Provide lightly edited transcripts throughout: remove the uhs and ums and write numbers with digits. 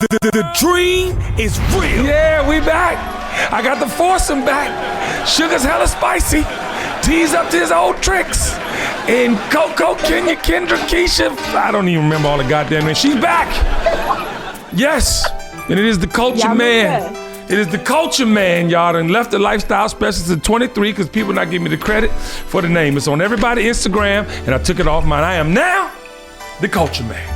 The dream is real. Yeah, we back. I got the foursome back. Sugar's hella spicy. T's up to his old tricks. And Coco, Kenya, Kendra, Keisha, I don't even remember all the goddamn names. She's back. Yes. And it is the culture man. It is the culture man, y'all. And left the lifestyle specialist at 23 because people not giving me the credit for the name. It's on everybody's Instagram, and I took it off mine. I am now the culture man.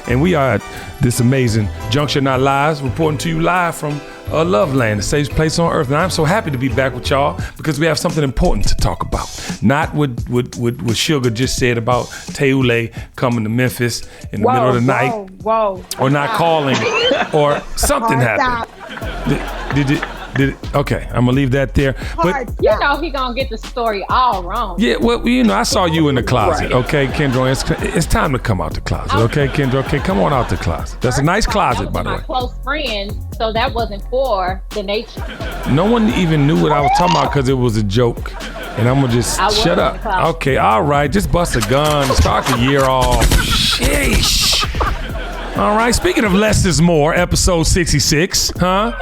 And we are at this amazing Junction Our Lives, reporting to you live from Loveland, the safest place on earth. And I'm so happy to be back with y'all because we have something important to talk about. Not what Sugar just said about Teule coming to Memphis in the middle of the night. Or not calling, or something happened. Did it? Okay, I'm gonna leave that there. But you know he gonna get the story all wrong. Yeah, well, you know, I saw you in the closet. Right. Okay, Kendra, it's time to come out the closet. Okay, Kendra, okay, come on out the closet. That's a nice closet, by the way. My close friend, so that wasn't for the nation. No one even knew what I was talking about because it was a joke. And I'm gonna just shut up. Okay, all right, just bust a gun, start the year off. Sheesh. All right, speaking of less is more, episode 66, huh?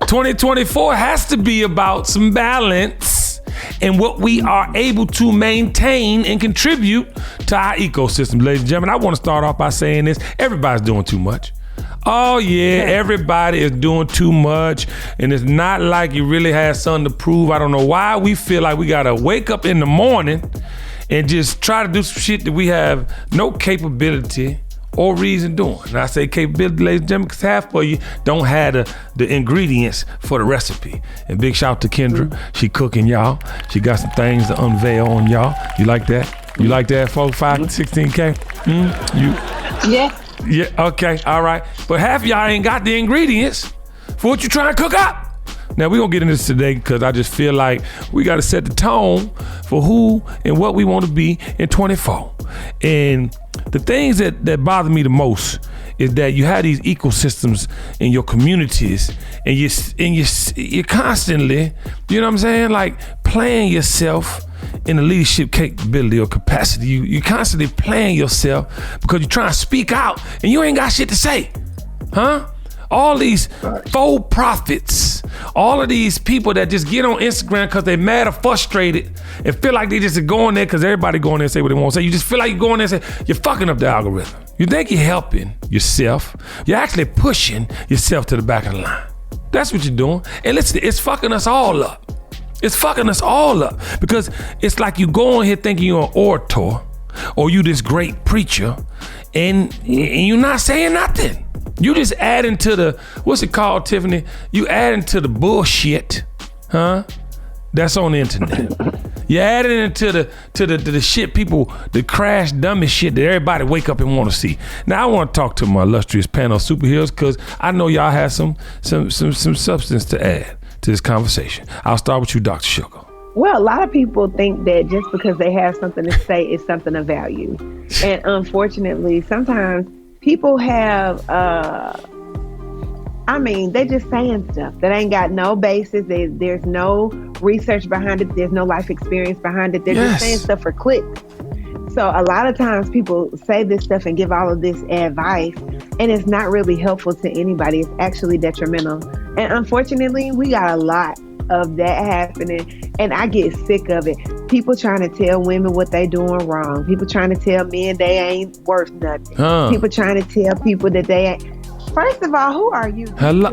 2024 has to be about some balance and what we are able to maintain and contribute to our ecosystem. Ladies and gentlemen, I want to start off by saying this. Everybody's doing too much. Oh yeah, everybody is doing too much, and it's not like you really have something to prove. I don't know why we feel like we gotta wake up in the morning and just try to do some shit that we have no capability or reason doing. And I say capability, ladies and gentlemen, because half of you don't have the ingredients for the recipe. And big shout out to Kendra. She cooking, y'all. She got some things to unveil on y'all. You like that? You like that, folks? 5 16K? Yeah. Yeah, okay, all right. But half of y'all ain't got the ingredients for what you trying to cook up. Now, we're going to get into this today because I just feel like we got to set the tone for who and what we want to be in 24. And the things that bother me the most is that you have these ecosystems in your communities and you're constantly, you know what I'm saying, like playing yourself in a leadership capability or capacity. You constantly playing yourself because you're trying to speak out and you ain't got shit to say, huh? All these faux prophets, all of these people that just get on Instagram because they mad or frustrated and feel like they just go on there because everybody go on there and say what they want to say. You just feel like you go on there and say, you're fucking up the algorithm. You think you're helping yourself. You're actually pushing yourself to the back of the line. That's what you're doing. And listen, it's fucking us all up. It's fucking us all up because it's like you go on here thinking you're an orator or you this great preacher and you're not saying nothing. You just adding to the, what's it called, Tiffany? You adding to the bullshit, huh? That's on the internet. You adding into the shit people, the crash dummy shit that everybody wake up and want to see. Now I want to talk to my illustrious panel of superheroes because I know y'all have some substance to add to this conversation. I'll start with you, Dr. Sugar. Well, a lot of people think that just because they have something to say is something of value. And unfortunately, sometimes people have, they just saying stuff that ain't got no basis. There's no research behind it. There's no life experience behind it. They're just saying stuff for clicks. So a lot of times people say this stuff and give all of this advice, and it's not really helpful to anybody. It's actually detrimental. And unfortunately, we got a lot of that happening, and I get sick of it. People trying to tell women what they doing wrong. People trying to tell men they ain't worth nothing. People trying to tell people that they ain't. First of all, who are you? Hello.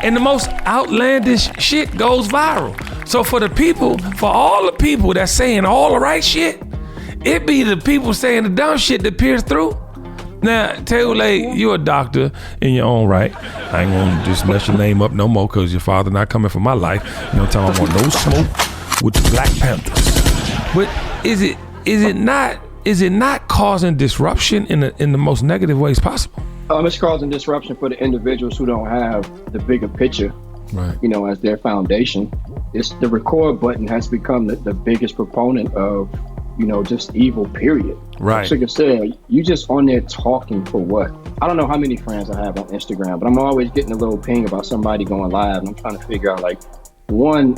And the most outlandish shit goes viral. So for all the people that's saying all the right shit, it be the people saying the dumb shit that pierce through. Now, Teule, you're a doctor in your own right. I ain't gonna just mess your name up no more because your father not coming for my life. You know what I'm talking about? No smoke with the Black Panthers. But is it not causing disruption in the most negative ways possible? It's causing disruption for the individuals who don't have the bigger picture, right? You know, as their foundation. It's the record button has become the biggest proponent of, you know, just evil, period. Right. Like I said, you just on there talking for what? I don't know how many friends I have on Instagram, but I'm always getting a little ping about somebody going live, and I'm trying to figure out, like, one,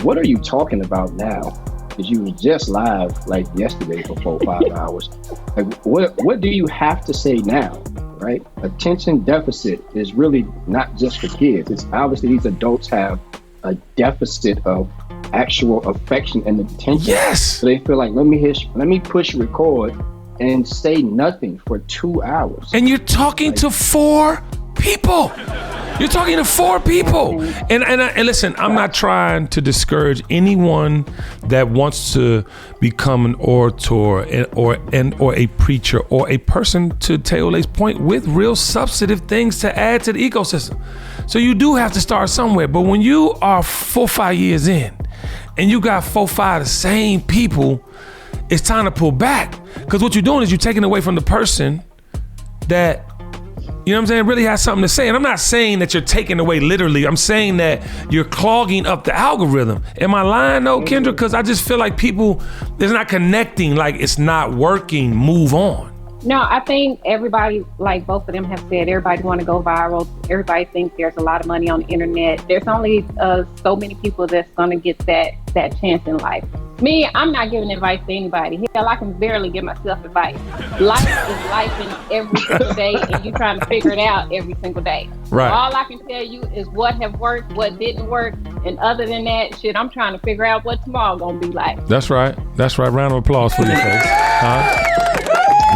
what are you talking about now? Because you was just live like yesterday for 4 or 5 hours. Like, what do you have to say now? right? Attention deficit is really not just for kids. It's obviously these adults have a deficit of actual affection and attention. Yes. So they feel like, let me push record and say nothing for 2 hours. And you're talking to 4 people. You're talking to 4 people. And listen, I'm not trying to discourage anyone that wants to become an orator or a preacher or a person, to Teule's point, with real substantive things to add to the ecosystem. So you do have to start somewhere. But when you are 4 or 5 years in and you got 4 or 5 the same people, it's time to pull back. Because what you're doing is you're taking away from the person that, you know what I'm saying, really has something to say. And I'm not saying that you're taking away literally. I'm saying that you're clogging up the algorithm. Am I lying though, Kendra? Because I just feel like people, it's not connecting, like it's not working. Move on. No, I think everybody, like both of them have said, everybody want to go viral. Everybody thinks there's a lot of money on the internet. There's only so many people that's going to get that chance in life. Me, I'm not giving advice to anybody. Hell, I can barely give myself advice. Life is life in every single day, and you're trying to figure it out every single day. Right. So all I can tell you is what have worked, what didn't work, and other than that, shit, I'm trying to figure out what tomorrow gonna be like. That's right. That's right. Round of applause for you, folks.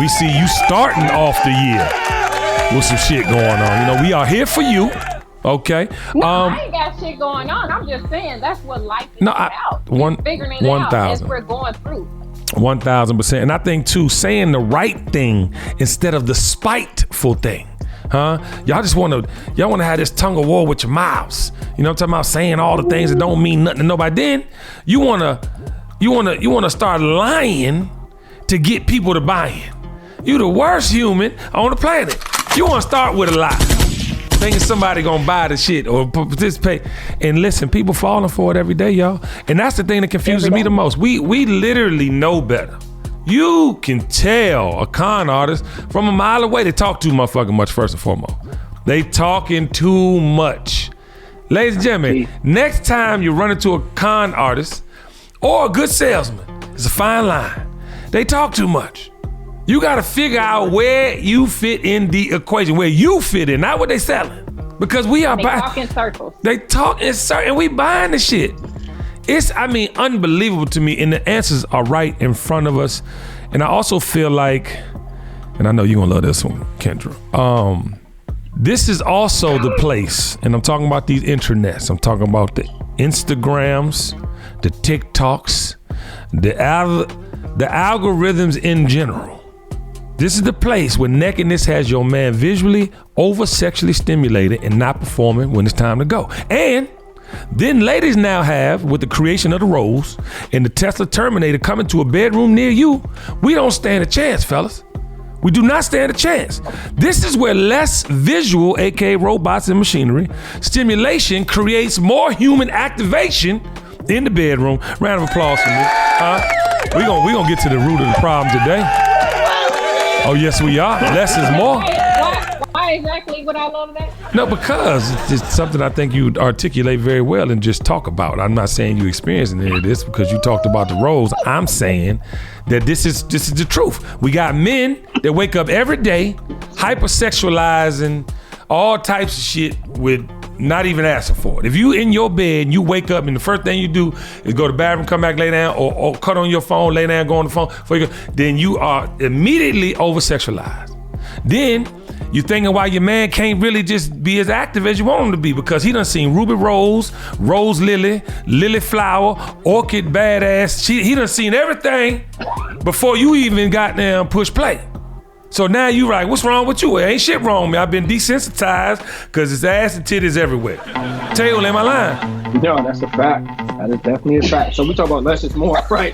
We see you starting off the year with some shit going on. You know, we are here for you. Okay. No, I ain't got shit going on. I'm just saying that's what life is about. Figuring it out as we're going through. 1,000%. And I think too, saying the right thing instead of the spiteful thing. Huh? Y'all want to have this tongue of war with your mouths. You know what I'm talking about? Saying all the things that don't mean nothing to nobody. Then you wanna start lying to get people to buy in. You the worst human on the planet. You wanna start with a lie, thinking somebody gonna buy the shit or participate. And listen, people falling for it every day, y'all. And that's the thing that confuses me the most. We literally know better. You can tell a con artist from a mile away. They talk too motherfucking much, first and foremost. They talking too much. Ladies and gentlemen, next time you run into a con artist or a good salesman, it's a fine line. They talk too much. You gotta figure out where you fit in the equation, where you fit in, not what they selling. Because we are buying. They talk in circles. They talk in circles, and we buying the shit. It's, unbelievable to me, and the answers are right in front of us. And I also feel like, and I know you're gonna love this one, Kendra. This is also the place, and I'm talking about these internets. I'm talking about the Instagrams, the TikToks, the algorithms in general. This is the place where nakedness has your man visually over-sexually stimulated and not performing when it's time to go. And then ladies now have, with the creation of the Rose and the Tesla Terminator coming to a bedroom near you, we don't stand a chance, fellas. We do not stand a chance. This is where less visual, aka robots and machinery, stimulation creates more human activation in the bedroom. Round of applause for me. We gonna get to the root of the problem today. Oh, yes, we are. Less is more. Why exactly would I love that? No, because it's something I think you articulate very well and just talk about. I'm not saying you experiencing any of this because you talked about the roles. I'm saying that this is the truth. We got men that wake up every day hypersexualizing all types of shit with not even asking for it. If you in your bed and you wake up and the first thing you do is go to the bathroom, come back, lay down, or cut on your phone, lay down, go on the phone, then you are immediately over-sexualized. Then you're thinking why your man can't really just be as active as you want him to be because he done seen Ruby Rose, Rose Lily, Lily Flower, Orchid Badass. He done seen everything before you even got there and push play. So now you like, what's wrong with you? Ain't shit wrong with me. I've been desensitized because it's ass and titties everywhere. Teule, am I lying? No, that's a fact. That is definitely a fact. So we talk about less is more, right?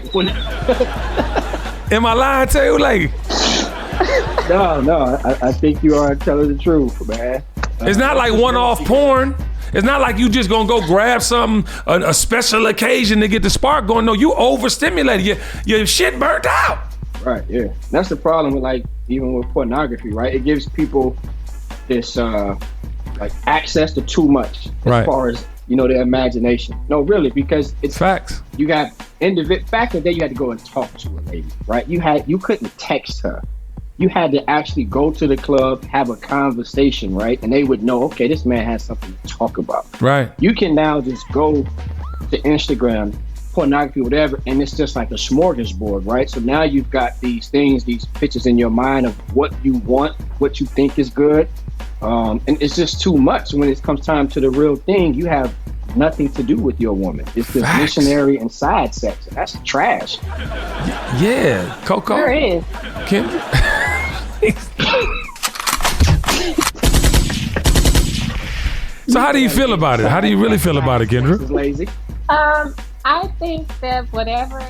Am I lying, Teule? No, I think you are telling the truth, man. It's not like one-off porn. It's not like you just gonna go grab something, a special occasion to get the spark going. No, you overstimulated. Your shit burnt out. Right, yeah. That's the problem with even with pornography, right? It gives people this access to too much as far as, their imagination. No, really, because it's facts. You got back in the day you had to go and talk to a lady, right? You couldn't text her. you had to actually go to the club, have a conversation, right? And they would know, okay, this man has something to talk about. Right. You can now just go to Instagram, pornography, whatever, and it's just like a smorgasbord, right? So now you've got these things, these pictures in your mind of what you want, what you think is good. And it's just too much. When it comes time to the real thing, you have nothing to do with your woman. It's this missionary and side sex. That's trash. Yeah, Coco. There is. Kim. So how do you feel about it? How do you really feel about it, Kendra? This is lazy. I think that whatever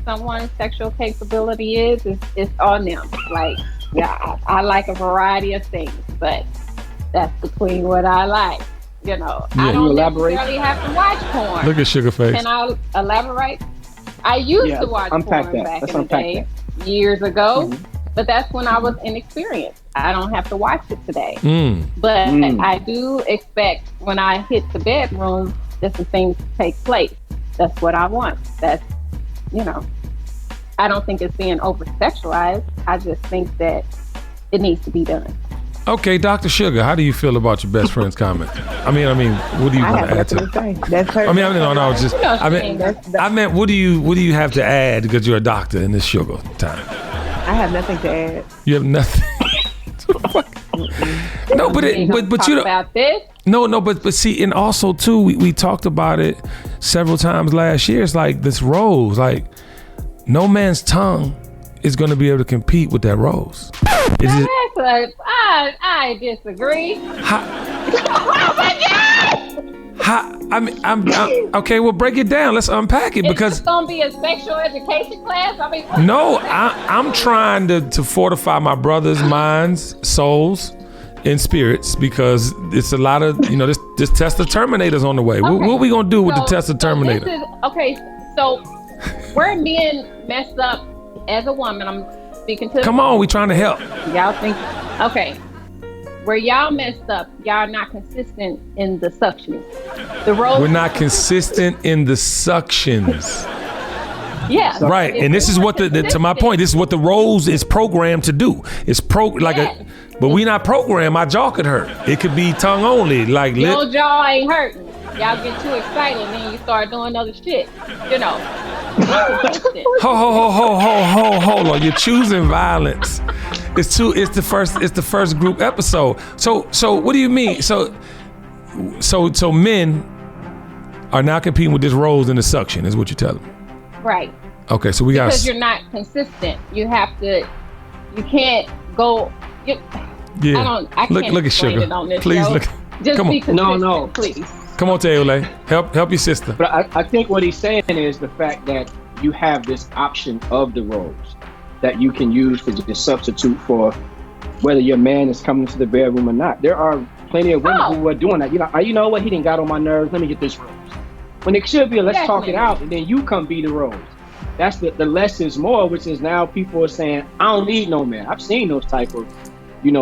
someone's sexual capability is, it's on them. Like, yeah, I like a variety of things, but that's between what I like. You know, I don't necessarily have to watch porn. Look at Sugarface. Can I elaborate? I used to watch porn back in the day, years ago, but that's when I was inexperienced. I don't have to watch it today. But I do expect when I hit the bedroom, different things take place. That's what I want. That's, you know, I don't think it's being over-sexualized. I just think that it needs to be done. Okay, Dr. Sugar, how do you feel about your best friend's comment? I mean, what do you want to add to it? That's her. I meant, what do you have to add because you're a doctor in this sugar time? I have nothing to add. You have nothing. No, but you know about this. No, but see, and also too, we talked about it several times last year. It's like this rose, like no man's tongue is going to be able to compete with that rose. I disagree. I'm okay. Well, break it down. Let's unpack it because it's gonna be a sexual education class. I mean, no, I'm trying to fortify my brothers' minds, souls, and spirits because it's a lot of this Tesla Terminator's on the way. Okay. What are we gonna do with the Tesla Terminator? So where men messed up as a woman, I'm speaking to. Come on, we trying to help. Y'all think okay? Where y'all messed up, y'all not consistent in the suctions. We're not consistent in the suctions. Yeah. Right, and this is what to my point. This is what the rose is programmed to do. It's but we not programmed. My jaw could hurt. It could be tongue only. Like your jaw ain't hurting. Y'all get too excited and then you start doing other shit. You know. Hold on. You're choosing violence. It's the first group episode. So what do you mean? So men are now competing with this rose in the suction, is what you're telling me. Right. Okay, so because you're not consistent. You can't go. I can't look at Sugar. it on this please show. Look. Just come be on. consistent, please. Come on, Teule. Help your sister. But I think what he's saying is the fact that you have this option of the rose that you can use to just substitute for whether your man is coming to the bedroom or not. There are plenty of women who are doing that. You know what? He didn't got on my nerves. Let me get this rose. When it should be, let's talk it out, and then you come be the rose. That's the less is more, which is now people are saying, I don't need no man. I've seen those type of,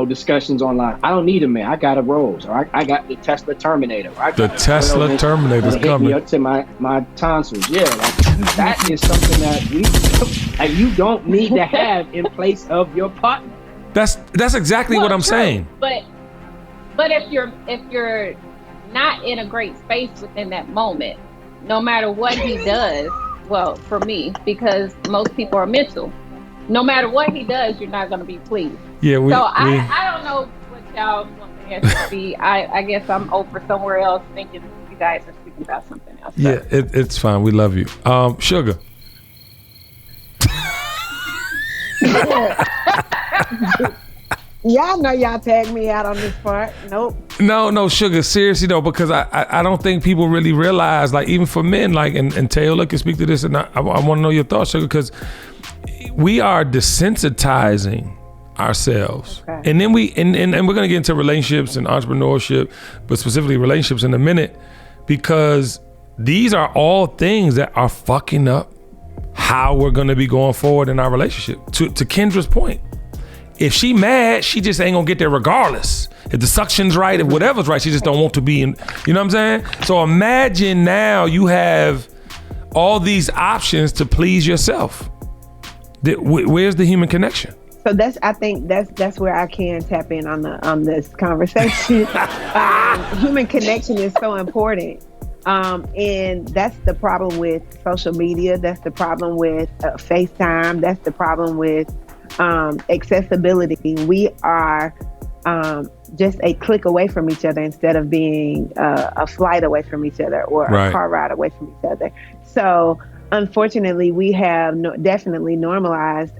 discussions online. I don't need a man. I got a rose, or I got the Tesla Terminator. The Tesla Terminator's coming. Hit me up to my tonsils. Yeah, that is something that you don't need to have in place of your partner. That's exactly what I'm saying. But if you're not in a great space within that moment, no matter what he does, well, for me, because most people are mental, no matter what he does, you're not going to be pleased. Yeah, I don't know what y'all want the answer to be. I guess I'm over somewhere else thinking you guys are speaking about something else. Yeah, it's fine. We love you. Sugar. Y'all know y'all tagged me out on this part. Nope. No, Sugar. Seriously though, because I don't think people really realize, like even for men, like and Taylor can speak to this, and I want to know your thoughts, Sugar, because we are desensitizing ourselves, and then we're gonna get into relationships and entrepreneurship, but specifically relationships in a minute, because these are all things that are fucking up how we're gonna be going forward in our relationship. To Kendra's point. If she mad, she just ain't gonna get there regardless. If the suction's right, if whatever's right, she just don't want to be in, you know what I'm saying? So imagine now you have all these options to please yourself. Where's the human connection? So I think that's where I can tap in on this conversation. Human connection is so important. And that's the problem with social media. That's the problem with FaceTime. That's the problem with accessibility. We are just a click away from each other instead of being a flight away from each other or a car ride away from each other. So unfortunately, we have definitely normalized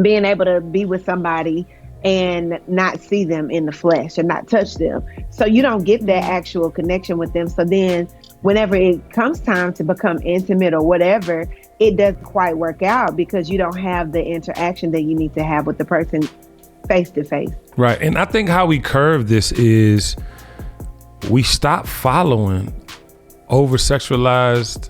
being able to be with somebody and not see them in the flesh and not touch them. So you don't get that actual connection with them. So then whenever it comes time to become intimate or whatever, it doesn't quite work out because you don't have the interaction that you need to have with the person face to face. Right. And I think how we curve this is we stop following over sexualized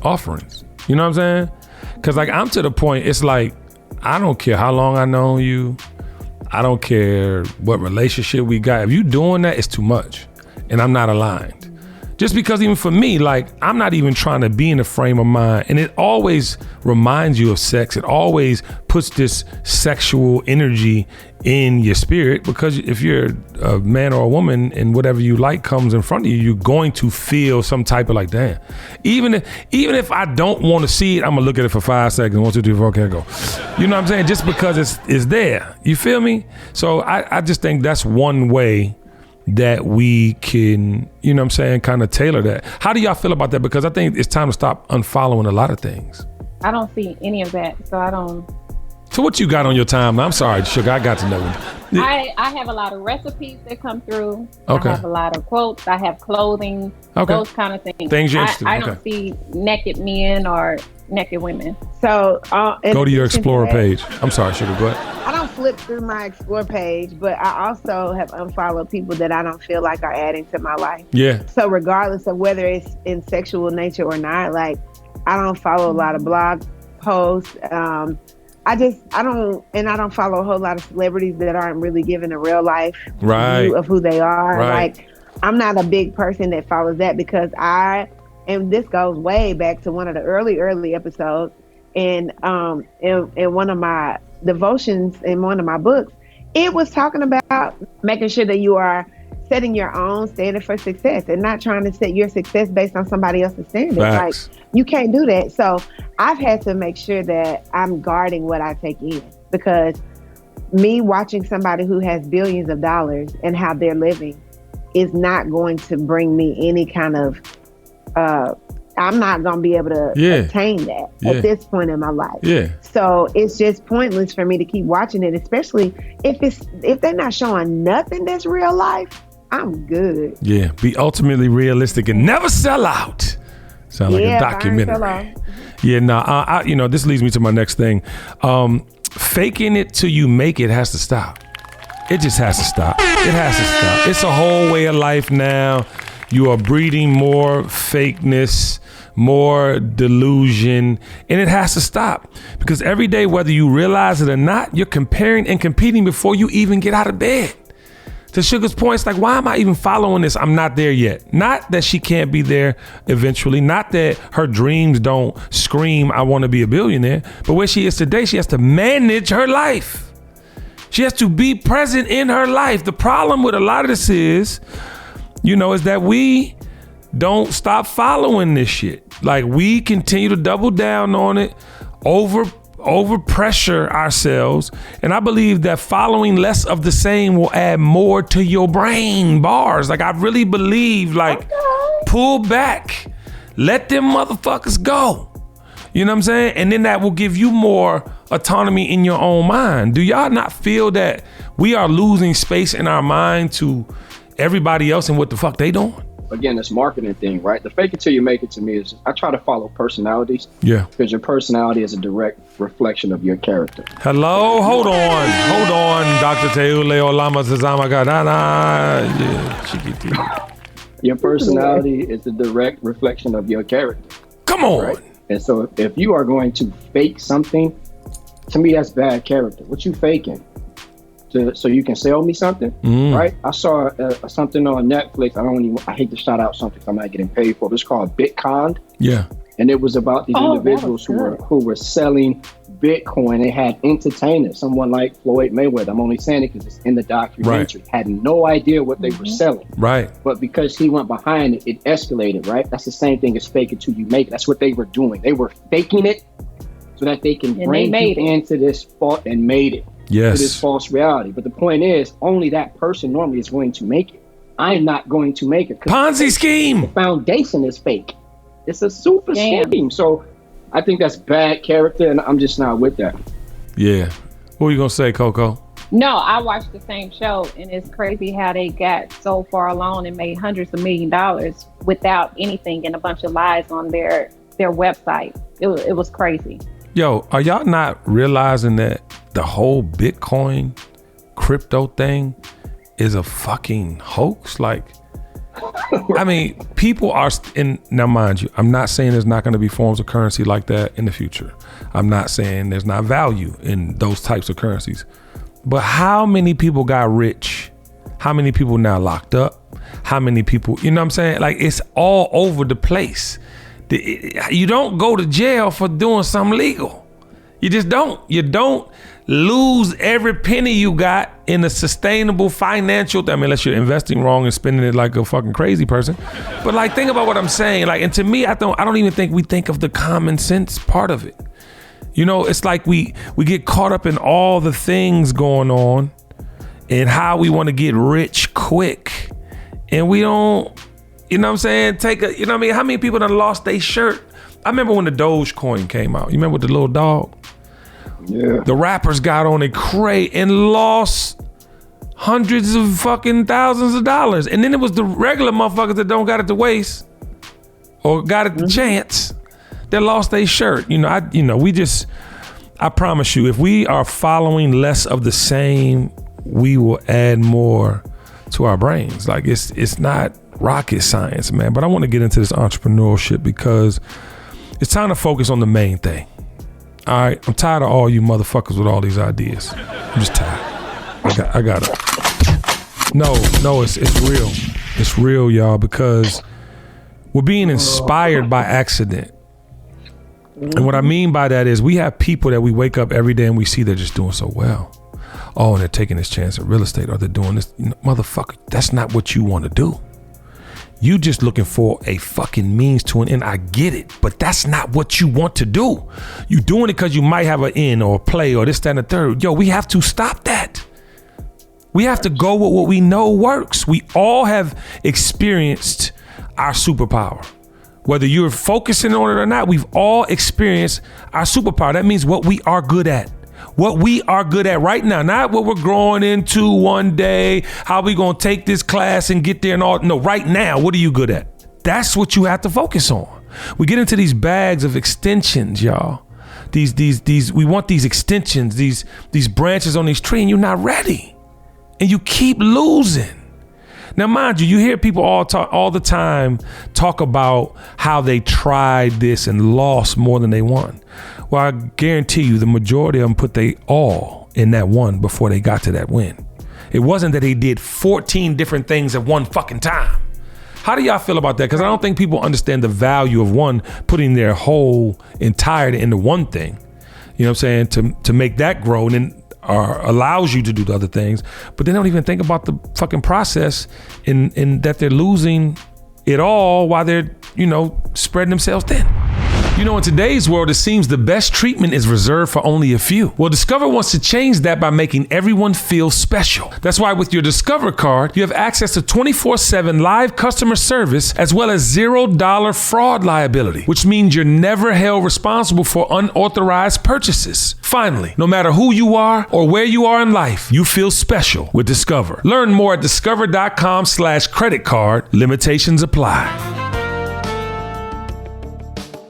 offerings. You know what I'm saying? Because like I'm to the point, it's like, I don't care how long I know you. I don't care what relationship we got. If you doing that, it's too much. And I'm not aligned. Just because even for me, like I'm not even trying to be in the frame of mind. And it always reminds you of sex. It always puts this sexual energy in your spirit, because if you're a man or a woman and whatever you like comes in front of you, you're going to feel some type of like, damn. Even if I don't want to see it, I'm gonna look at it for 5 seconds. 1, 2, 3, 4, okay, go. You know what I'm saying? Just because it's there. You feel me? So I just think that's one way that we can, you know what I'm saying, kind of tailor that. How do y'all feel about that? Because I think it's time to stop unfollowing a lot of things. I don't see any of that, so I don't. So what you got on your time? I'm sorry, Sugar, I got to know. I have a lot of recipes that come through. Okay. I have a lot of quotes. I have clothing, those kind of things. Things you're interested in. I don't see naked men or naked women. So go to your Explorer page. I'm sorry, Sugar, go ahead. I don't flip through my Explore page, but I also have unfollowed people that I don't feel like are adding to my life. Yeah. So regardless of whether it's in sexual nature or not, like I don't follow a lot of blog posts. I don't follow a whole lot of celebrities that aren't really giving a real life view of who they are. Right. Like I'm not a big person that follows that because and this goes way back to one of the early episodes in one of my devotions in one of my books. It was talking about making sure that you are setting your own standard for success and not trying to set your success based on somebody else's standard. Facts. Like you can't do that. So I've had to make sure that I'm guarding what I take in, because me watching somebody who has billions of dollars and how they're living is not going to bring me any kind of I'm not going to be able to attain that at this point in my life. Yeah. So it's just pointless for me to keep watching it, especially if they're not showing nothing that's real life. I'm good. Yeah. Be ultimately realistic and never sell out. Sound like a documentary. Yeah. This leads me to my next thing. Faking it till you make it has to stop. It just has to stop. It has to stop. It's a whole way of life now. You are breeding more fakeness, more delusion, and it has to stop. Because every day, whether you realize it or not, you're comparing and competing before you even get out of bed. To Sugar's point, it's like, why am I even following this? I'm not there yet. Not that she can't be there eventually. Not that her dreams don't scream, I want to be a billionaire. But where she is today, she has to manage her life. She has to be present in her life. The problem with a lot of this is that we don't stop following this shit. Like we continue to double down on it, over pressure ourselves. And I believe that following less of the same will add more to your brain bars. Like I really believe, pull back, let them motherfuckers go. You know what I'm saying? And then that will give you more autonomy in your own mind. Do y'all not feel that we are losing space in our mind to everybody else and what the fuck they doing? Again, this marketing thing, right? The fake it till you make it to me is I try to follow personalities. Yeah. Because your personality is a direct reflection of your character. Hello? Hold on, Dr. Teule Olama Sazamagadana. Yeah, your personality is a direct reflection of your character. Come on. Right? And so if you are going to fake something, to me, that's bad character. What you faking? So you can sell me something, right? I saw something on Netflix. I hate to shout out something I'm not getting paid for. It's called Bitcoin. Yeah. And it was about these individuals who were selling Bitcoin, they had entertainers, someone like Floyd Mayweather. I'm only saying it because it's in the documentary. Had no idea what they were selling. Right. But because he went behind it, it escalated, right? That's the same thing as fake it till you make it. That's what they were doing. They were faking it so that they can bring you into this fault and made it. Yes. To this false reality. But the point is, only that person normally is going to make it. I'm not going to make it. Ponzi scheme. The foundation is fake. It's a super scheme. So I think that's bad character, and I'm just not with that. Yeah. What are you going to say, Coco? No, I watched the same show, and it's crazy how they got so far along and made hundreds of $1 million without anything and a bunch of lies on their website. It was crazy. Yo, are y'all not realizing that the whole Bitcoin crypto thing is a fucking hoax? Like, I mean, people are, now mind you, I'm not saying there's not going to be forms of currency like that in the future. I'm not saying there's not value in those types of currencies. But how many people got rich? How many people now locked up? How many people, you know what I'm saying? Like, it's all over the place. You don't go to jail for doing something legal. You just don't. You don't lose every penny you got in a sustainable financial, I mean, unless you're investing wrong and spending it like a fucking crazy person. But like, think about what I'm saying. Like, and to me, I don't even think we think of the common sense part of it. You know, it's like we get caught up in all the things going on and how we want to get rich quick. And we don't, you know what I'm saying? You know what I mean? How many people done lost their shirt? I remember when the Dogecoin came out. You remember with the little dog? Yeah. The rappers got on a crate and lost hundreds of fucking thousands of dollars. And then it was the regular motherfuckers that don't got it to waste or got it to chance that lost their shirt. I promise you, if we are following less of the same, we will add more to our brains. Like, it's not rocket science, man. But I want to get into this entrepreneurship because it's time to focus on the main thing. All right, I'm tired of all you motherfuckers with all these ideas. I'm just tired. I got it. No, it's real. It's real, y'all, because we're being inspired by accident. And what I mean by that is we have people that we wake up every day and we see they're just doing so well. Oh, and they're taking this chance at real estate, or they're doing this. Motherfucker, that's not what you want to do. You just looking for a fucking means to an end. I get it, but that's not what you want to do. You doing it because you might have an in or a play or this, that, and the third. Yo, we have to stop that. We have to go with what we know works. We all have experienced our superpower. Whether you're focusing on it or not, we've all experienced our superpower. That means what we are good at. What we are good at right now, not what we're growing into one day, how we gonna take this class and get there and all. No, right now, what are you good at? That's what you have to focus on. We get into these bags of extensions, y'all. We want these extensions, these branches on these trees, and you're not ready. And you keep losing. Now, mind you, you hear people all the time talk about how they tried this and lost more than they won. Well, I guarantee you the majority of them put they all in that one before they got to that win. It wasn't that they did 14 different things at one fucking time. How do y'all feel about that? Because I don't think people understand the value of one putting their whole entirety into one thing. You know what I'm saying? To make that grow and then allows you to do the other things. But they don't even think about the fucking process in that they're losing it all while they're, spreading themselves thin. In today's world, it seems the best treatment is reserved for only a few. Well, Discover wants to change that by making everyone feel special. That's why with your Discover card, you have access to 24/7 live customer service as well as $0 fraud liability, which means you're never held responsible for unauthorized purchases. Finally, no matter who you are or where you are in life, you feel special with Discover. Learn more at discover.com/credit card. Limitations apply.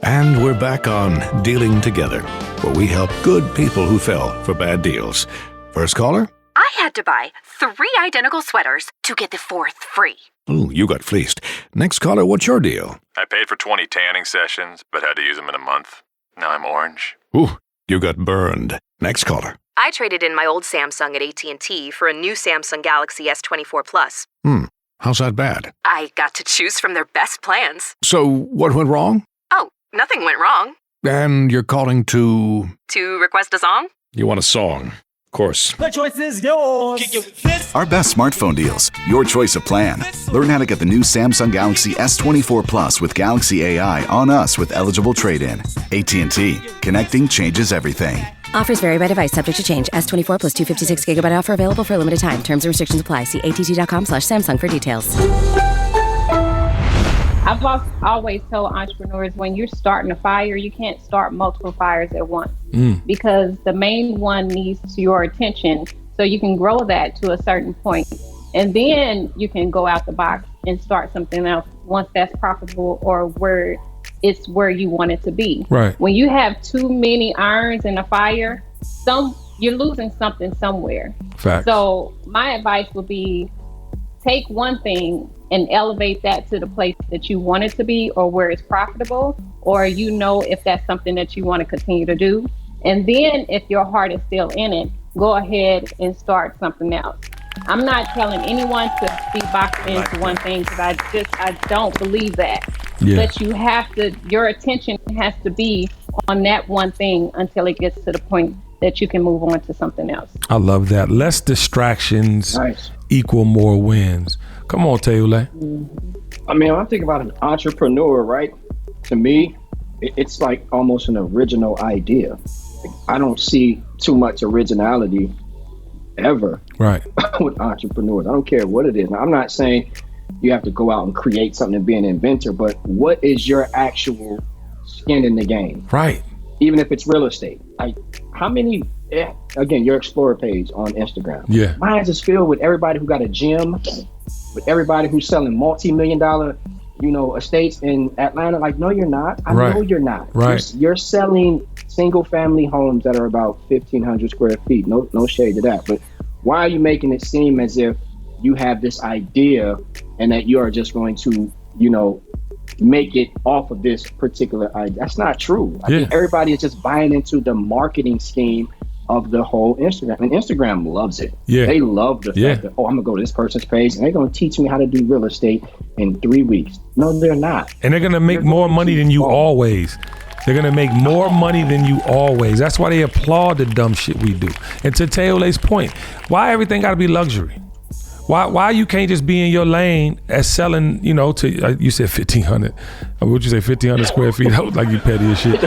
And we're back on Dealing Together, where we help good people who fell for bad deals. First caller? I had to buy 3 identical sweaters to get the 4th free. Ooh, you got fleeced. Next caller, what's your deal? I paid for 20 tanning sessions, but had to use them in a month. Now I'm orange. Ooh, you got burned. Next caller. I traded in my old Samsung at AT&T for a new Samsung Galaxy S24 Plus. How's that bad? I got to choose from their best plans. So what went wrong? Oh, nothing went wrong. And you're calling to... To request a song? You want a song. Of course. The choice is yours. Our best smartphone deals. Your choice of plan. Learn how to get the new Samsung Galaxy S24 Plus with Galaxy AI on us with eligible trade-in. AT&T. Connecting changes everything. Offers vary by device, subject to change. S24 plus 256 gigabyte offer available for a limited time. Terms and restrictions apply. See att.com/Samsung for details. I've always told entrepreneurs, when you're starting a fire, you can't start multiple fires at once because the main one needs your attention so you can grow that to a certain point. And then you can go out the box and start something else once that's profitable or where it's where you want it to be. Right. When you have too many irons in a fire, you're losing something somewhere. Fact. So my advice would be take one thing and elevate that to the place that you want it to be or where it's profitable, or if that's something that you want to continue to do. And then if your heart is still in it, go ahead and start something else. I'm not telling anyone to be boxed into one thing because I don't believe that. Yeah. But your attention has to be on that one thing until it gets to the point that you can move on to something else. I love that. Less distractions equal more wins. Come on, Teule. I mean, when I think about an entrepreneur, right? To me, it's like almost an original idea. Like, I don't see too much originality ever with entrepreneurs. I don't care what it is. Now, I'm not saying you have to go out and create something and be an inventor, but what is your actual skin in the game? Right. Even if it's real estate. Like, how many, again, your Explorer page on Instagram. Yeah. Mine is filled with everybody who got a gym, with everybody who's selling multi-million-dollar, estates in Atlanta. Like, no, you're not. I know you're not. Right. You're selling single-family homes that are about 1,500 square feet. No shade to that. But why are you making it seem as if you have this idea and that you are just going to, make it off of this particular idea? That's not true. I think everybody is just buying into the marketing scheme of the whole Instagram. And Instagram loves it. Yeah. They love the fact that, I'm going to go to this person's page and they're going to teach me how to do real estate in 3 weeks. No, they're not. And they're going to make more money than you always. They're going to make more money than you always. That's why they applaud the dumb shit we do. And to Teule's point, why everything got to be luxury? Why you can't just be in your lane as selling, you said 1,500. What'd you say, 1,500 square feet? That was like you petty as shit.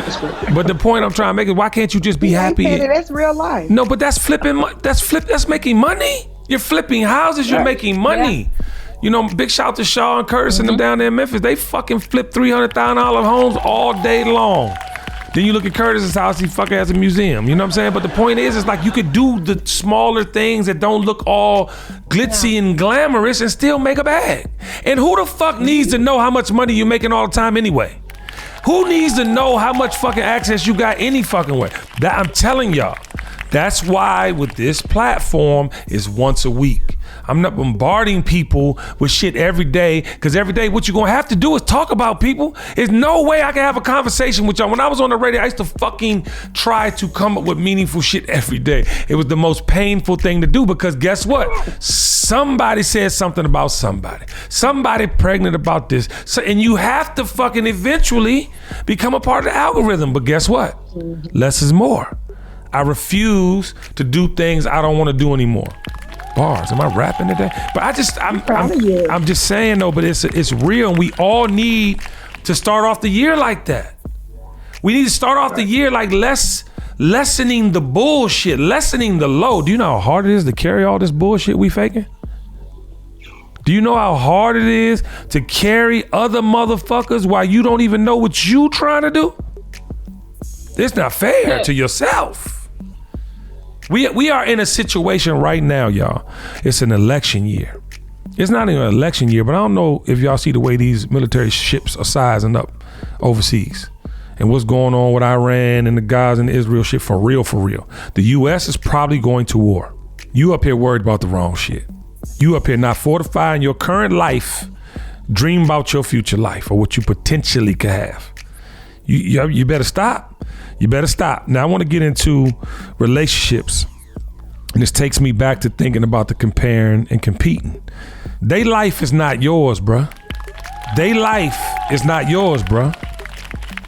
But the point I'm trying to make is, why can't you just be happy? That's real life. No, but that's flipping. That's making money. You're flipping houses. You're making money. Yeah. Big shout to Shaw and Curtis and them down there in Memphis. They fucking flip $300,000 homes all day long. Then you look at Curtis's house, he fucking has a museum. You know what I'm saying? But the point is, it's like you could do the smaller things that don't look all glitzy and glamorous and still make a bag. And who the fuck needs to know how much money you're making all the time anyway? Who needs to know how much fucking access you got any fucking way? That I'm telling y'all. That's why with this platform is once a week. I'm not bombarding people with shit every day, because every day what you're gonna have to do is talk about people. There's no way I can have a conversation with y'all. When I was on the radio, I used to fucking try to come up with meaningful shit every day. It was the most painful thing to do, because guess what? Somebody said something about somebody. Somebody pregnant about this. And you have to fucking eventually become a part of the algorithm. But guess what? Less is more. I refuse to do things I don't want to do anymore. Bars. Am I rapping today? But I'm just saying though, but it's real, and we all need to start off the year like that. We need to start off the year like lessening the bullshit, lessening the load. Do you know how hard it is to carry all this bullshit we faking? Do you know how hard it is to carry other motherfuckers while you don't even know what you trying to do? It's not fair to yourself. We are in a situation right now, y'all. It's an election year. It's not even an election year, but I don't know if y'all see the way these military ships are sizing up overseas and what's going on with Iran and the Gaza and Israel shit for real. The U.S. is probably going to war. You up here worried about the wrong shit. You up here not fortifying your current life, dream about your future life or what you potentially could have. You better stop. You better stop. Now I want to get into relationships, and this takes me back to thinking about the comparing and competing. They life is not yours, bruh. They life is not yours, bruh.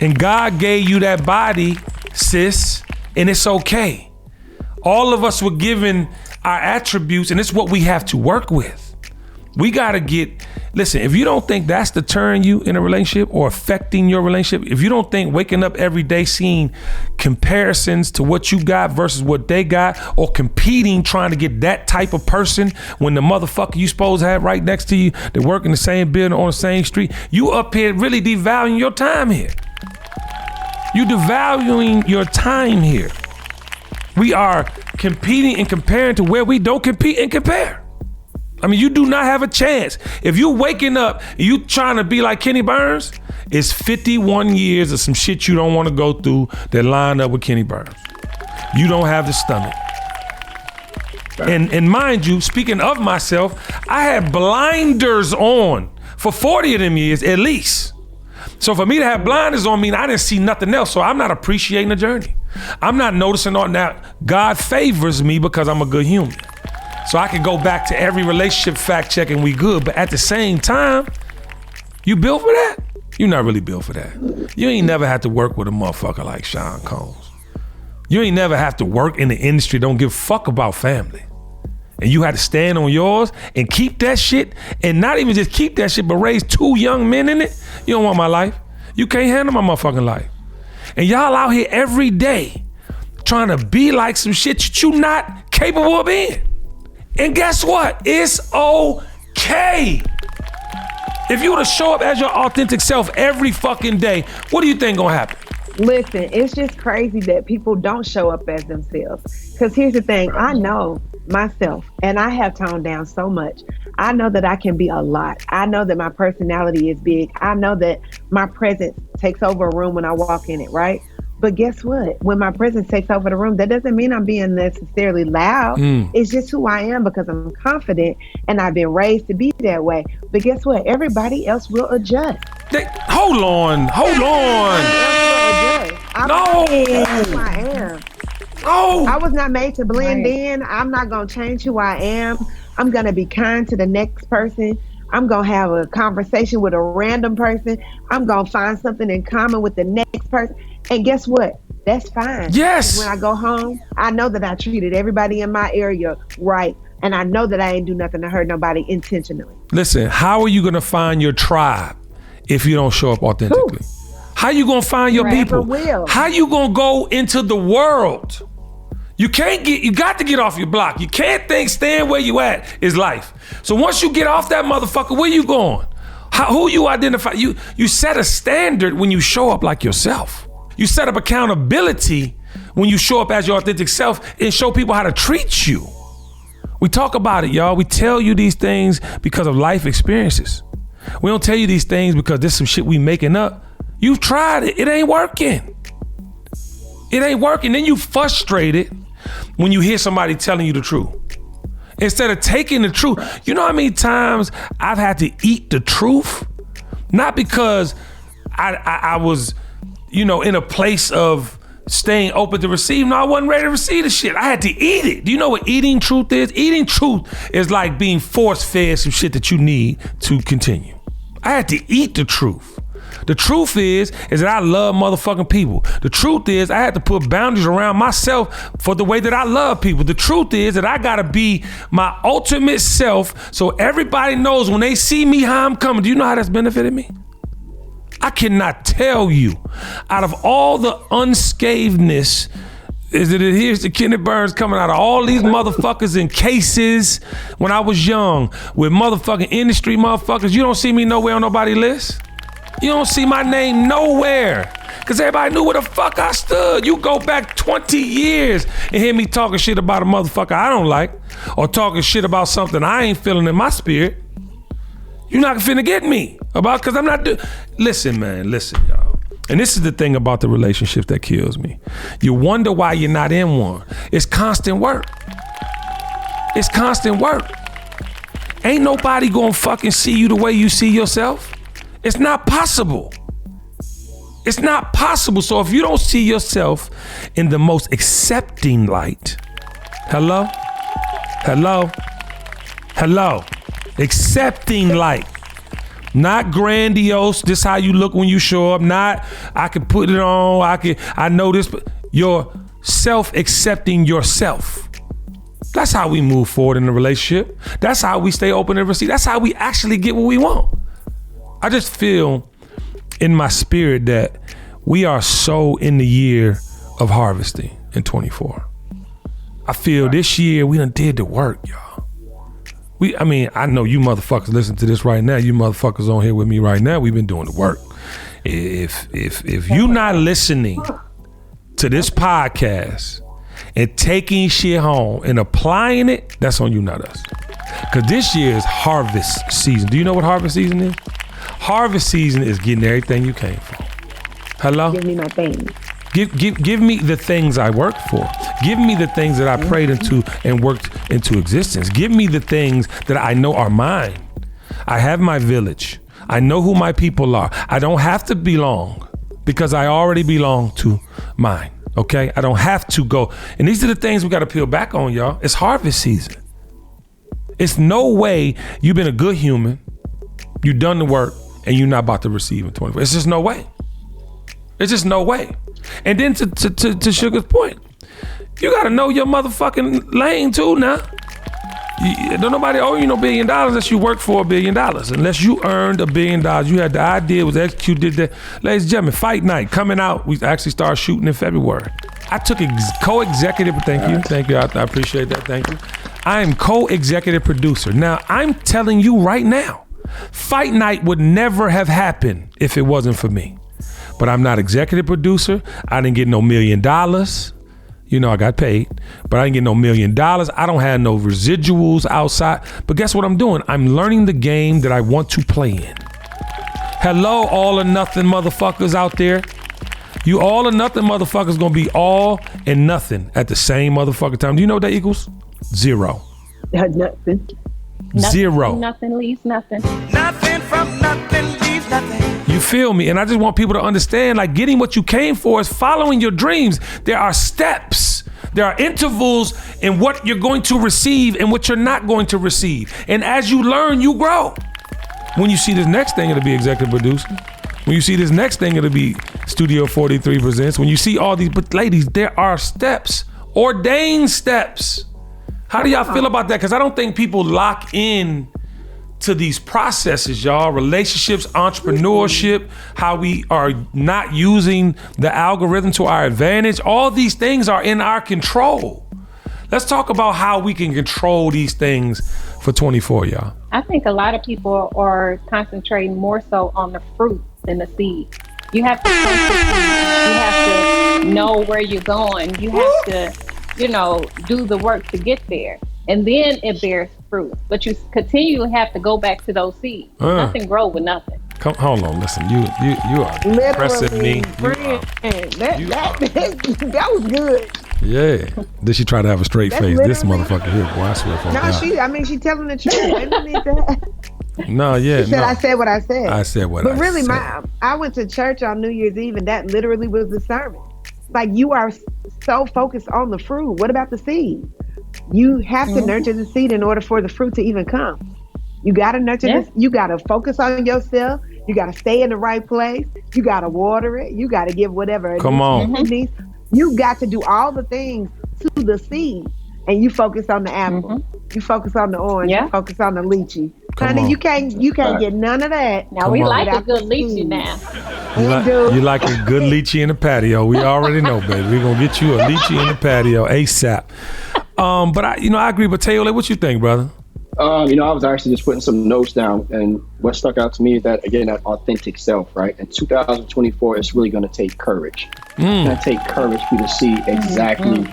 And God gave you that body, sis, and it's okay. All of us were given our attributes, and it's what we have to work with. We gotta listen, if you don't think that's deterring you in a relationship or affecting your relationship, if you don't think waking up every day seeing comparisons to what you got versus what they got, or competing trying to get that type of person when the motherfucker you supposed to have right next to you, they work in the same building on the same street, you up here really devaluing your time here. You devaluing your time here. We are competing and comparing to where we don't compete and compare. I mean, you do not have a chance. If you waking up and you trying to be like Kenny Burns, it's 51 years of some shit you don't want to go through that line up with Kenny Burns. You don't have the stomach. And mind you, speaking of myself, I had blinders on for 40 of them years at least. So for me to have blinders on mean I didn't see nothing else. So I'm not appreciating the journey. I'm not noticing all now. God favors me because I'm a good human. So I can go back to every relationship fact check and we good. But at the same time, you built for that? You're not really built for that. You ain't never had to work with a motherfucker like Sean Combs. You ain't never have to work in the industry, don't give a fuck about family. And you had to stand on yours and keep that shit, and not even just keep that shit, but raise 2 young men in it. You don't want my life. You can't handle my motherfucking life. And y'all out here every day trying to be like some shit that you not capable of being. And guess what? It's okay. If you were to show up as your authentic self every fucking day, what do you think gonna happen? Listen, it's just crazy that people don't show up as themselves. Because here's the thing, I know myself, and I have toned down so much. I know that I can be a lot. I know that my personality is big. I know that my presence takes over a room when I walk in it, right? But guess what? When my presence takes over the room, that doesn't mean I'm being necessarily loud. It's just who I am because I'm confident and I've been raised to be that way. But guess what? Everybody else will adjust. Hold on. No. That's who I am. No. I was not made to blend in. I'm not going to change who I am. I'm going to be kind to the next person. I'm going to have a conversation with a random person. I'm going to find something in common with the next person. And guess what? That's fine. Yes. When I go home, I know that I treated everybody in my area right. And I know that I ain't do nothing to hurt nobody intentionally. Listen, how are you going to find your tribe if you don't show up authentically? How you going to find your people? How you going to go into the world? You got to get off your block. You can't think staying where you at is life. So once you get off that motherfucker, where you going? Who you identify? You set a standard when you show up like yourself. You set up accountability when you show up as your authentic self and show people how to treat you. We talk about it, y'all. We tell you these things because of life experiences. We don't tell you these things because there's some shit we making up. You've tried it. It ain't working. It ain't working. Then you frustrated when you hear somebody telling you the truth. Instead of taking the truth. You know how many times I've had to eat the truth? Not because I was, in a place of staying open to receive. No, I wasn't ready to receive the shit. I had to eat it. Do you know what eating truth is? Eating truth is like being force-fed some shit that you need to continue. I had to eat the truth. The truth is that I love motherfucking people. The truth is I had to put boundaries around myself for the way that I love people. The truth is that I gotta be my ultimate self so everybody knows when they see me how I'm coming. Do you know how that's benefited me? I cannot tell you, out of all the unscathedness is that it here's the Kenny Burns coming out of all these motherfuckers in cases when I was young with motherfucking industry motherfuckers. You don't see me nowhere on nobody's list. You don't see my name nowhere because everybody knew where the fuck I stood. You go back 20 years and hear me talking shit about a motherfucker I don't like or talking shit about something I ain't feeling in my spirit. You're not finna get me about because I'm not Listen, y'all. And this is the thing about the relationship that kills me. You wonder why you're not in one. It's constant work. It's constant work. Ain't nobody gonna fucking see you the way you see yourself. It's not possible. It's not possible. So if you don't see yourself in the most accepting light, hello, accepting light, Not grandiose. This how you look when you show up. Not I can put it on. I know this. But you're self-accepting yourself. That's how we move forward in the relationship. That's how we stay open and receive. That's how we actually get what we want. I just feel in my spirit that we are so in the year of harvesting in 24. I feel this year we done did the work, y'all. I know you motherfuckers listen to this right now. You motherfuckers on here with me right now. We've been doing the work. If you not listening to this podcast and taking shit home and applying it, that's on you, not us. Because this year is harvest season. Do you know what harvest season is? Harvest season is getting everything you came for. Hello? Give me my things. Give me the things I worked for. Give me the things that I prayed into and worked into existence. Give me the things that I know are mine. I have my village. I know who my people are. I don't have to belong because I already belong to mine. Okay? I don't have to go. And these are the things we got to peel back on, y'all. It's harvest season. It's no way you've been a good human, you done the work, and you're not about to receive in 24. It's just no way. It's just no way. And then to Sugar's point, you gotta know your motherfucking lane too now. Don't nobody owe you no $1 billion unless you work for $1 billion. Unless you earned $1 billion, you had the idea, was executed. That. Ladies and gentlemen, Fight Night coming out. We actually started shooting in February. I took co-executive. Thank you. I appreciate that. Thank you. I am co-executive producer. Now I'm telling you right now, Fight Night would never have happened if it wasn't for me. But I'm not executive producer. I didn't get no $1 million. You know, I got paid, but I didn't get no $1 million. I don't have no residuals outside. But guess what I'm doing? I'm learning the game that I want to play in. Hello, all or nothing motherfuckers out there. You all or nothing motherfuckers gonna be all and nothing at the same motherfucking time. Do you know what that equals? Zero. Nothing. Zero. Nothing leaves nothing. Nothing from nothing leaves nothing. You feel me? And I just want people to understand, like, getting what you came for is following your dreams. There are steps. There are intervals in what you're going to receive and what you're not going to receive. And as you learn, you grow. When you see this next thing, it'll be executive produced. When you see this next thing, it'll be Studio 43 Presents. When you see all these, but ladies, there are steps, ordained steps. How do y'all feel about that? Because I don't think people lock in to these processes, y'all. Relationships, entrepreneurship, how we are not using the algorithm to our advantage. All these things are in our control. Let's talk about how we can control these things for 24, y'all. I think a lot of people are concentrating more so on the fruit than the seed. You have to plant the seed. You have to know where you're going. You have to, do the work to get there. And then it bears fruit. But you continually have to go back to those seeds. Nothing grows with nothing. Hold on, listen. You are pressing me. That was good. Yeah. Did she try to have a straight face? This motherfucker here, boy, I swear for God. She's telling the truth. Ain't no need to. No, yeah. She said, I said what I said. I said what I said. But really, I went to church on New Year's Eve, and that literally was the sermon. Like, you are so focused on the fruit. What about the seed? You have to nurture the seed in order for the fruit to even come. You got to nurture this. You got to focus on yourself. You got to stay in the right place. You got to water it. You got to give whatever it needs. You got to do all the things to the seed. And you focus on the apple. You focus on the orange. You focus on the lychee. Honey, you can't get none of that. Now, we like a good lychee now. You like a good lychee in the patio. We already know, baby. We're going to get you a lychee in the patio ASAP. But I agree. But Teule, what you think, brother? I was actually just putting some notes down, and what stuck out to me is that, again, that authentic self, right? In 2024, it's really going to take courage. It's going to take courage for you to see exactly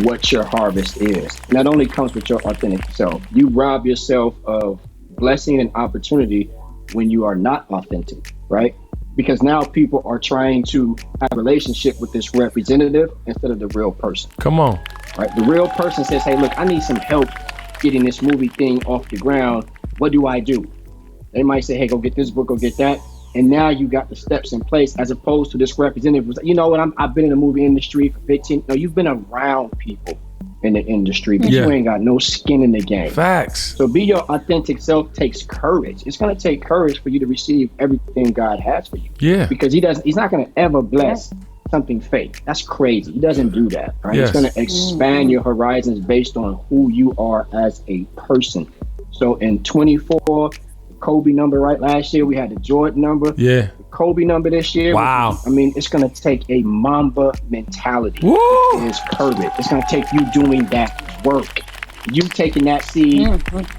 what your harvest is. And that only comes with your authentic self. You rob yourself of blessing and opportunity when you are not authentic, right? Because now people are trying to have a relationship with this representative instead of the real person. Come on. Right? The real person says, hey, look, I need some help getting this movie thing off the ground. What do I do? They might say, hey, go get this book, go get that. And now you got the steps in place, as opposed to this representative. You know what? I've been in the movie industry for 15. No, you've been around people in the industry, but you ain't got no skin in the game. Facts. So be your authentic self takes courage. It's going to take courage for you to receive everything God has for you. Yeah. Because he's not going to ever bless something fake. That's crazy. He doesn't do that, right? Yes. He's going to expand your horizons based on who you are as a person. So in 24, Kobe number, right? Last year we had the Jordan number. Yeah. The Kobe number this year. Wow. I mean, it's going to take a Mamba mentality. Woo! It's courage. It's going to take you doing that work. You taking that seed,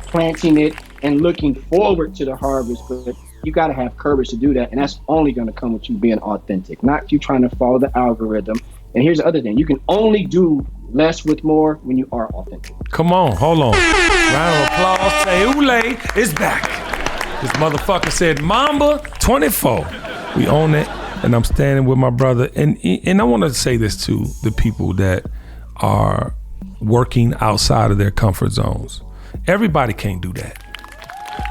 planting it, and looking forward to the harvest. But you got to have courage to do that. And that's only going to come with you being authentic, not you trying to follow the algorithm. And here's the other thing. You can only do less with more when you are authentic. Come on, hold on. Round of applause. Teule is back. This motherfucker said Mamba 24. We own it, and I'm standing with my brother. And I want to say this to the people that are working outside of their comfort zones. Everybody can't do that.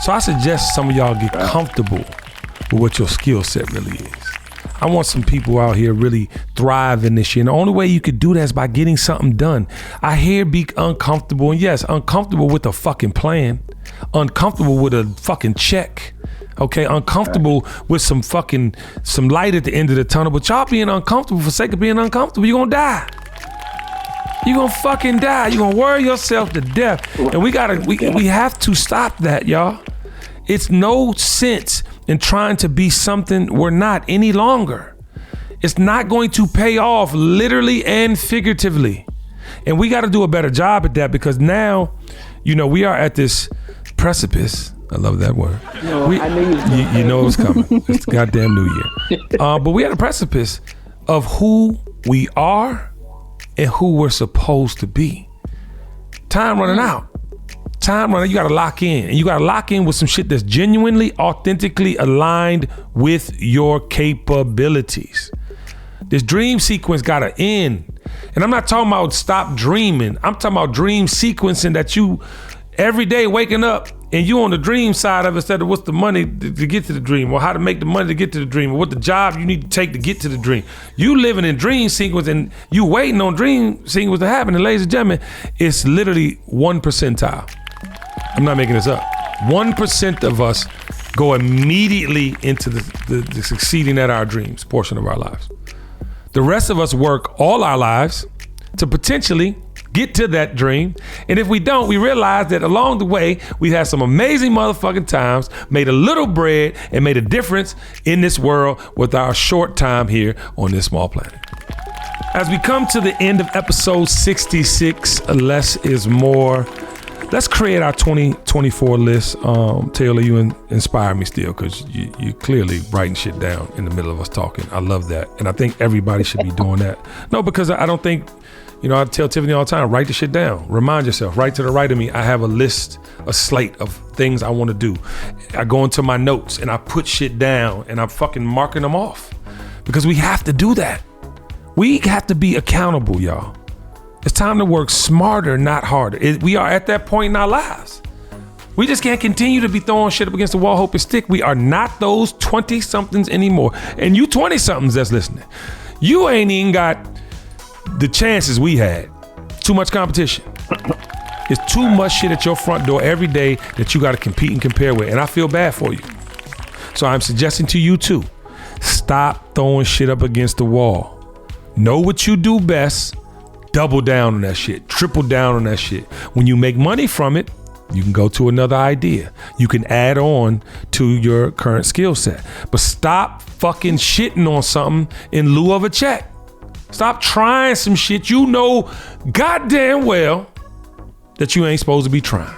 So I suggest some of y'all get comfortable with what your skill set really is. I want some people out here really thrive in this shit. And the only way you could do that is by getting something done. I hear be uncomfortable, and yes, uncomfortable with a fucking plan, uncomfortable with a fucking check, okay, uncomfortable with some light at the end of the tunnel, but y'all being uncomfortable for sake of being uncomfortable, you're gonna die. You're gonna fucking die. You're gonna worry yourself to death. And we have to stop that, y'all. It's no sense in trying to be something we're not any longer. It's not going to pay off literally and figuratively. And we got to do a better job at that, because now, we are at this precipice. I love that word. I knew you know it was coming. It's the goddamn new year. But we at a precipice of who we are and who we're supposed to be. Time running out. You gotta lock in, and you gotta lock in with some shit that's genuinely, authentically aligned with your capabilities. This dream sequence gotta end. And I'm not talking about stop dreaming. I'm talking about dream sequencing that you every day waking up and you on the dream side of it, instead of what's the money to get to the dream, or how to make the money to get to the dream, or what the job you need to take to get to the dream. You living in dream sequence and you waiting on dream sequence to happen. And ladies and gentlemen, it's literally 1 percentile. I'm not making this up. 1% of us go immediately into the succeeding at our dreams portion of our lives. The rest of us work all our lives to potentially get to that dream. And if we don't, we realize that along the way, we had some amazing motherfucking times, made a little bread, and made a difference in this world with our short time here on this small planet. As we come to the end of episode 66, less is more. Let's create our 2024 list. Taylor, you inspire me still, because you clearly writing shit down in the middle of us talking. I love that. And I think everybody should be doing that. No, because I don't think, I tell Tiffany all the time, write the shit down. Remind yourself, right to the right of me, I have a slate of things I want to do. I go into my notes and I put shit down and I'm fucking marking them off, because we have to do that. We have to be accountable, y'all. It's time to work smarter, not harder. We are at that point in our lives. We just can't continue to be throwing shit up against the wall, hope it stick. We are not those 20-somethings anymore. And you 20-somethings that's listening, you ain't even got the chances we had. Too much competition. It's too much shit at your front door every day that you got to compete and compare with. And I feel bad for you. So I'm suggesting to you too, stop throwing shit up against the wall. Know what you do best. Double down on that shit. Triple down on that shit. When you make money from it, you can go to another idea. You can add on to your current skill set. But stop fucking shitting on something in lieu of a check. Stop trying some shit you know goddamn well that you ain't supposed to be trying.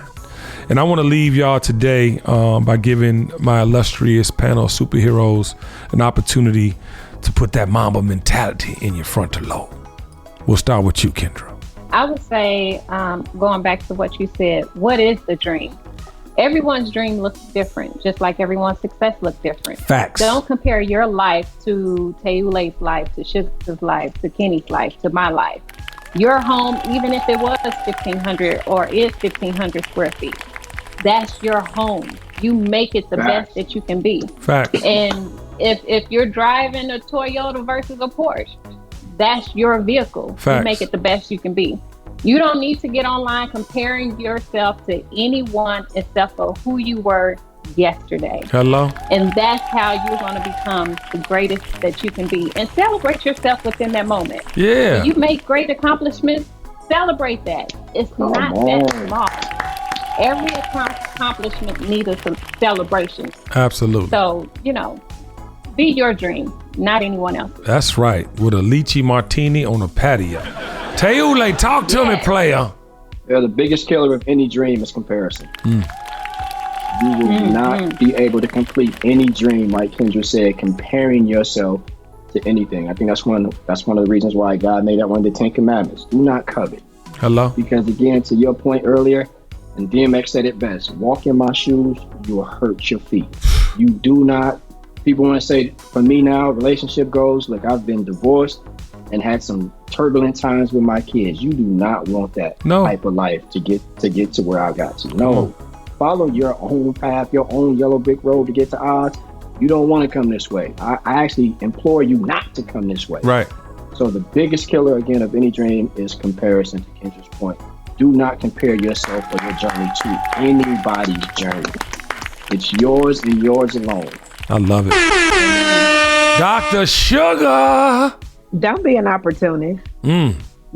And I want to leave y'all today by giving my illustrious panel of superheroes an opportunity to put that Mamba mentality in your frontal lobe. We'll start with you, Kendra. I would say, going back to what you said, what is the dream? Everyone's dream looks different, just like everyone's success looks different. Facts. Don't compare your life to Teule's life, to Sugar's life, to Kenny's life, to my life. Your home, even if it was 1,500 or is 1,500 square feet, that's your home. You make it the best that you can be. Facts. And if you're driving a Toyota versus a Porsche, that's your vehicle. Facts. You make it the best you can be. You don't need to get online comparing yourself to anyone except for who you were yesterday. Hello? And that's how you're going to become the greatest that you can be. And celebrate yourself within that moment. Yeah. When you make great accomplishments, celebrate that. It's not that small. Every accomplishment needs a celebration. Absolutely. So, be your dream, not anyone else. That's right. With a lychee martini on a patio. Teule, talk to me, player. Yeah, the biggest killer of any dream is comparison. You will not be able to complete any dream, like Kendra said, comparing yourself to anything. I think that's one of the reasons why God made that one of the 10 Commandments. Do not covet. Hello? Because again, to your point earlier, and DMX said it best, walk in my shoes, you will hurt your feet. You do not, people want to say, for me now, relationship goes, look, I've been divorced and had some turbulent times with my kids. You do not want that type of life to get to where I got to. No. Follow your own path, your own yellow brick road to get to Oz. You don't want to come this way. I actually implore you not to come this way. Right. So the biggest killer, again, of any dream is comparison, to Kendra's point. Do not compare yourself or your journey to anybody's journey. It's yours and yours alone. I love it. Dr. Sugar. Don't be an opportunist.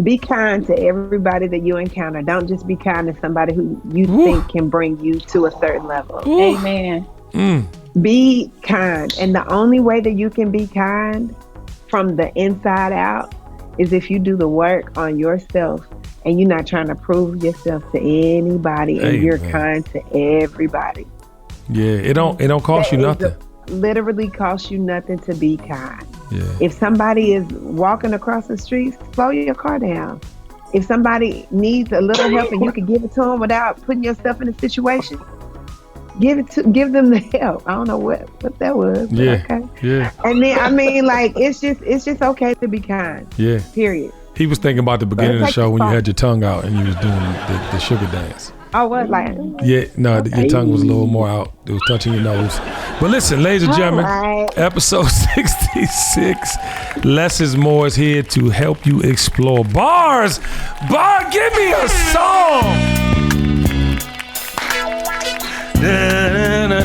Be kind to everybody that you encounter. Don't just be kind to somebody who you think can bring you to a certain level. Amen. Be kind. And the only way that you can be kind from the inside out is if you do the work on yourself and you're not trying to prove yourself to anybody and you're kind to everybody. Yeah, it don't cost you nothing. Literally costs you nothing to be kind. Yeah. If somebody is walking across the street, slow your car down. If somebody needs a little help and you can give it to them without putting yourself in a situation, give them the help. I don't know what that was. But okay. Yeah. And then it's just okay to be kind. Yeah. Period. He was thinking about the beginning of the show when you had your tongue out and you was doing the sugar dance. Oh, what? Like? Yeah, no, your tongue was a little more out. It was touching your nose. But listen, ladies and gentlemen, episode 66, Less is More is here to help you explore bars. Give me a song.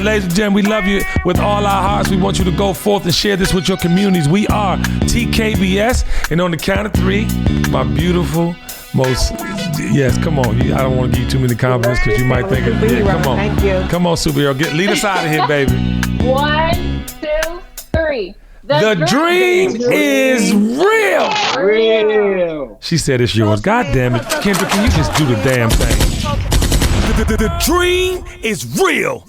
Ladies and gentlemen, we love you with all our hearts. We want you to go forth and share this with your communities. We are TKBS, and on the count of 3, my beautiful, yes, come on. I don't want to give you too many compliments because you might think come on. Thank you. Come on, superhero. Lead us out of here, baby. 1, 2, 3. The dream is real. Real. She said it's yours. God damn it. Kendra, can you just do the damn thing? The dream is real.